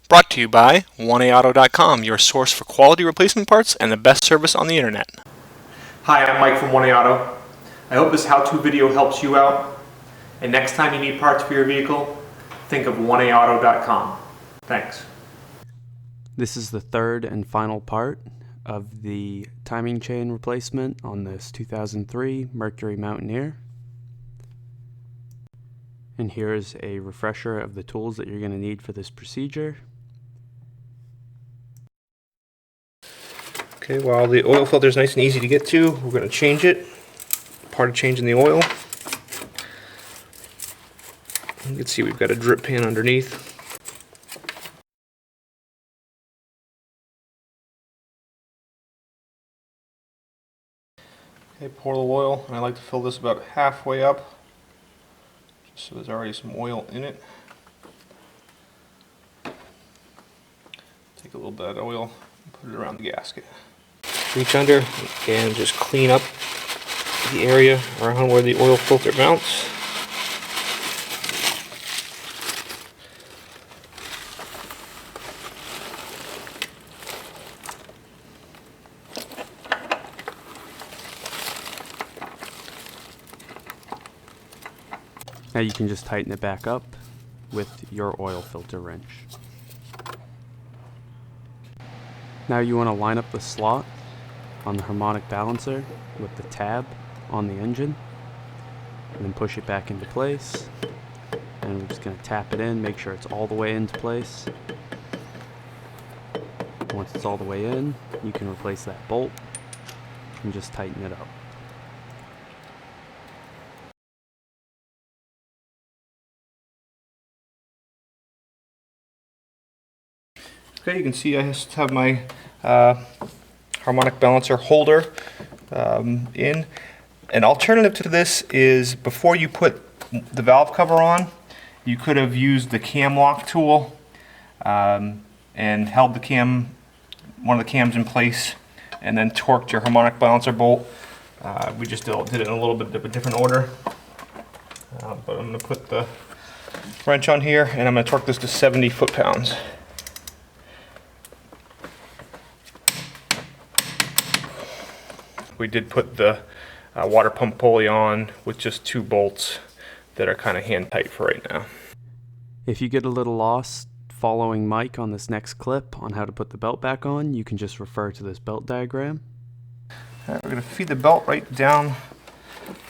Brought to you by 1AAuto.com, your source for quality replacement parts and the best service on the internet. Hi, I'm Mike from 1A Auto. I hope this how-to video helps you out. And next time you need parts for your vehicle, think of 1AAuto.com. Thanks. This is the third and final part of the timing chain replacement on this 2003 Mercury Mountaineer. And here's a refresher of the tools that you're going to need for this procedure. Okay, while the oil filter is nice and easy to get to, we're going to change it. Part of changing the oil. You can see we've got a drip pan underneath. Okay, pour the oil, and I like to fill this about halfway up, just so there's already some oil in it. Take a little bit of oil and put it around the gasket. Reach under and just clean up the area around where the oil filter mounts. Now you can just tighten it back up with your oil filter wrench. Now you want to line up the slot on the harmonic balancer with the tab on the engine, and then push it back into place. And we're just going to tap it in, make sure it's all the way into place. Once it's all the way in, you can replace that bolt and just tighten it up. Okay, you can see I just have my harmonic balancer holder in. An alternative to this is before you put the valve cover on, you could have used the cam lock tool and held the cam, one of the cams in place, and then torqued your harmonic balancer bolt. We just did it in a little bit of a different order. But I'm going to put the wrench on here, and I'm going to torque this to 70 foot-pounds. We did put the water pump pulley on with just 2 bolts that are kind of hand tight for right now. If you get a little lost following Mike on this next clip on how to put the belt back on, you can just refer to this belt diagram. Alright, we're going to feed the belt right down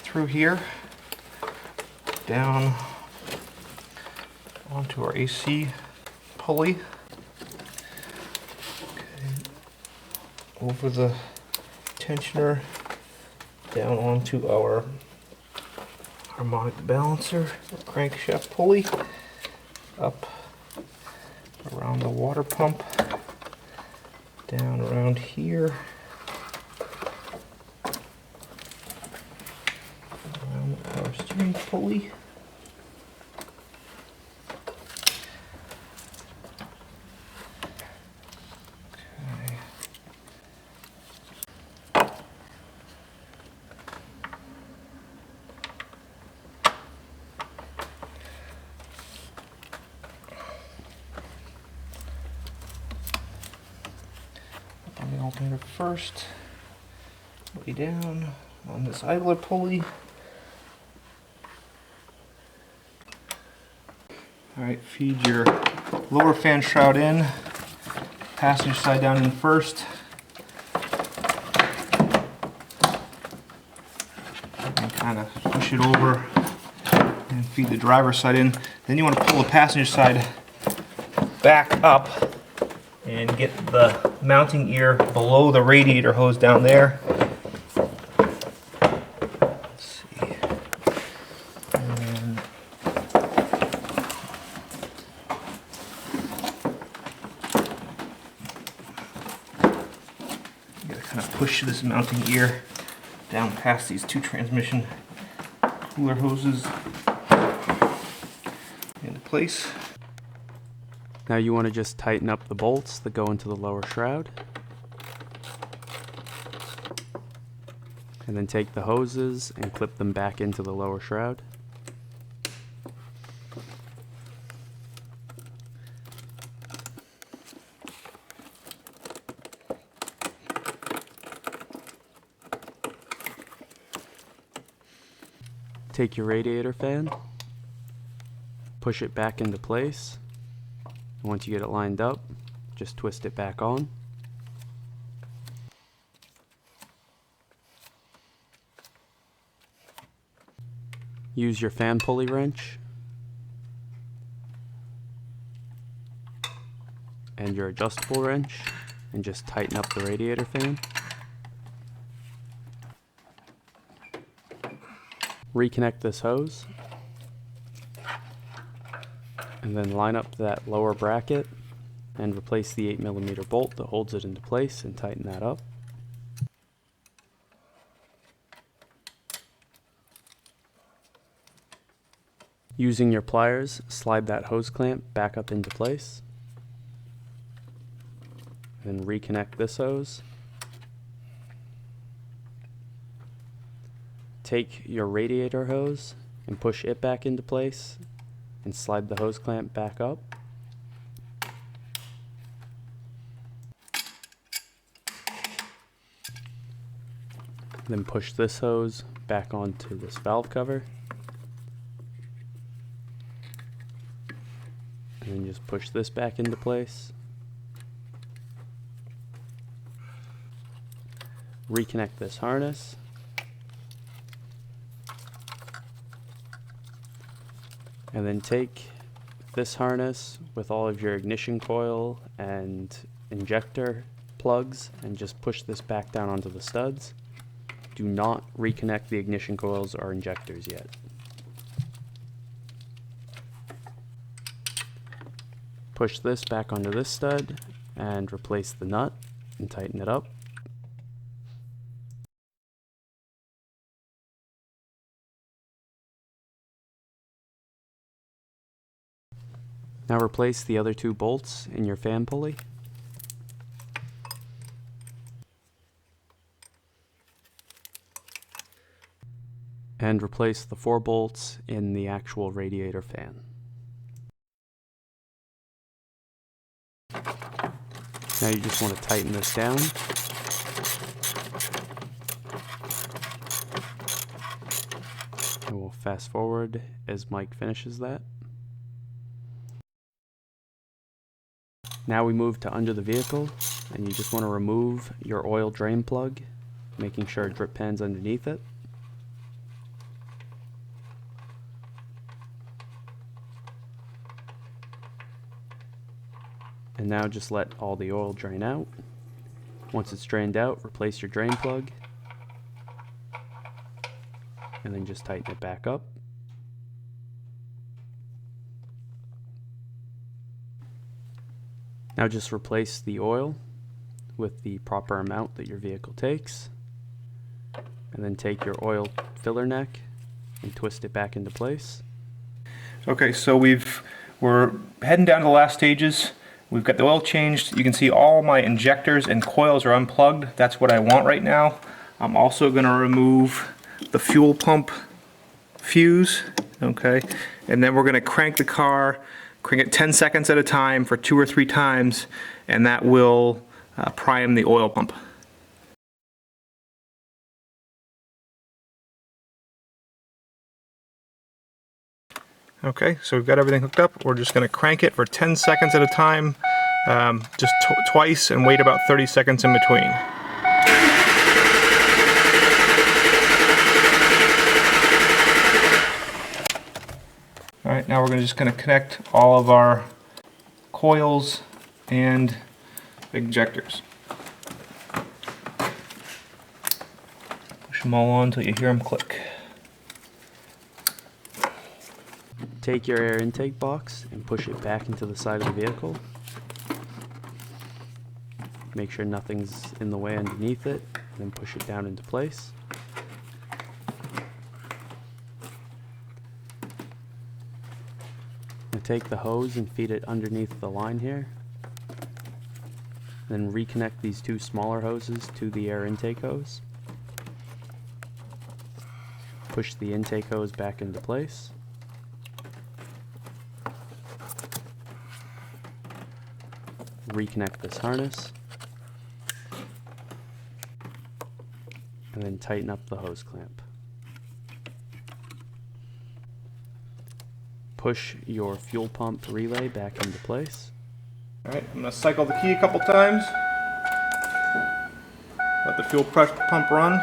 through here, down onto our AC pulley, over the tensioner, down onto our harmonic balancer, crankshaft pulley, up around the water pump, down around here, around the power steering pulley, on the alternator first, way down on this idler pulley. Alright, feed your lower fan shroud in, passenger side down in first, and kind of push it over and feed the driver's side in. Then you want to pull the passenger side back up and get the mounting ear below the radiator hose down there. Let's see. And you gotta kind of push this mounting ear down past these 2 transmission cooler hoses into place. Now you want to just tighten up the bolts that go into the lower shroud. And then take the hoses and clip them back into the lower shroud. Take your radiator fan, push it back into place. Once you get it lined up, just twist it back on. Use your fan pulley wrench and your adjustable wrench and just tighten up the radiator fan. Reconnect this hose and then line up that lower bracket and replace the 8mm bolt that holds it into place and tighten that up. Using your pliers, slide that hose clamp back up into place. Then reconnect this hose. Take your radiator hose and push it back into place and slide the hose clamp back up. Then push this hose back onto this valve cover. And then just push this back into place. Reconnect this harness. And then take this harness with all of your ignition coil and injector plugs and just push this back down onto the studs. Do not reconnect the ignition coils or injectors yet. Push this back onto this stud and replace the nut and tighten it up. Now replace the other two bolts in your fan pulley. And replace the 4 bolts in the actual radiator fan. Now you just want to tighten this down. And we'll fast forward as Mike finishes that. Now we move to under the vehicle, and you just want to remove your oil drain plug, making sure a drip pan's underneath it. And now just let all the oil drain out. Once it's drained out, replace your drain plug, and then just tighten it back up. Now just replace the oil with the proper amount that your vehicle takes, and then take your oil filler neck and twist it back into place. Okay, so we're heading down to the last stages. We've got the oil changed. You can see all my injectors and coils are unplugged. That's what I want right now. I'm also going to remove the fuel pump fuse, okay? And then we're going to crank the car, crank it 10 seconds at a time for 2 or 3 times, and that will prime the oil pump. Okay, so we've got everything hooked up. We're just going to crank it for 10 seconds at a time, just twice, and wait about 30 seconds in between. Alright, now we're just going to connect all of our coils and injectors. Push them all on until you hear them click. Take your air intake box and push it back into the side of the vehicle. Make sure nothing's in the way underneath it, then push it down into place. Now take the hose and feed it underneath the line here. Then reconnect these 2 smaller hoses to the air intake hose. Push the intake hose back into place. Reconnect this harness, and then tighten up the hose clamp. push your fuel pump relay back into place. All right, I'm gonna cycle the key a couple times. Let the fuel pump run.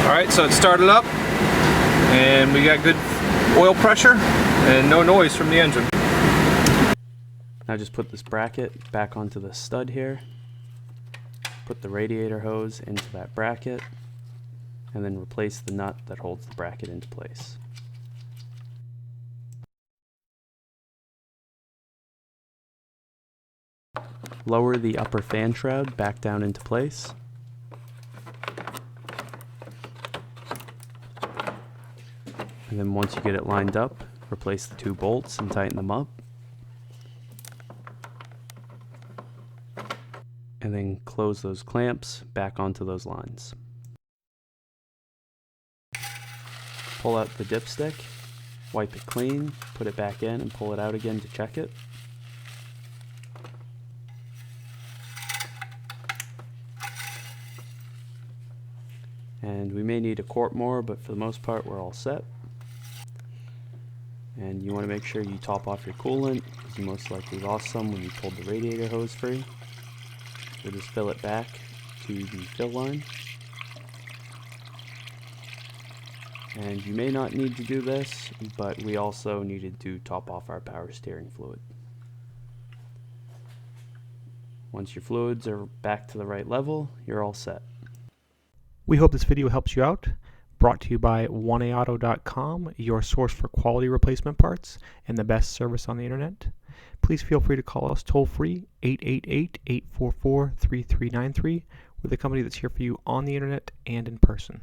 All right, so it started up, and we got good oil pressure and no noise from the engine. Now just put this bracket back onto the stud here. Put the radiator hose into that bracket, and then replace the nut that holds the bracket into place. Lower the upper fan shroud back down into place. And then once you get it lined up, replace the 2 bolts and tighten them up. And then close those clamps back onto those lines. Pull out the dipstick, wipe it clean, put it back in and pull it out again to check it. And we may need a quart more, but for the most part we're all set. And you want to make sure you top off your coolant, because you most likely lost some when you pulled the radiator hose free. So just fill it back to the fill line. And you may not need to do this, but we also needed to top off our power steering fluid. Once your fluids are back to the right level, you're all set. We hope this video helps you out. Brought to you by 1AAuto.com, your source for quality replacement parts and the best service on the internet. Please feel free to call us toll free 888-844-3393. We're the company that's here for you on the internet and in person.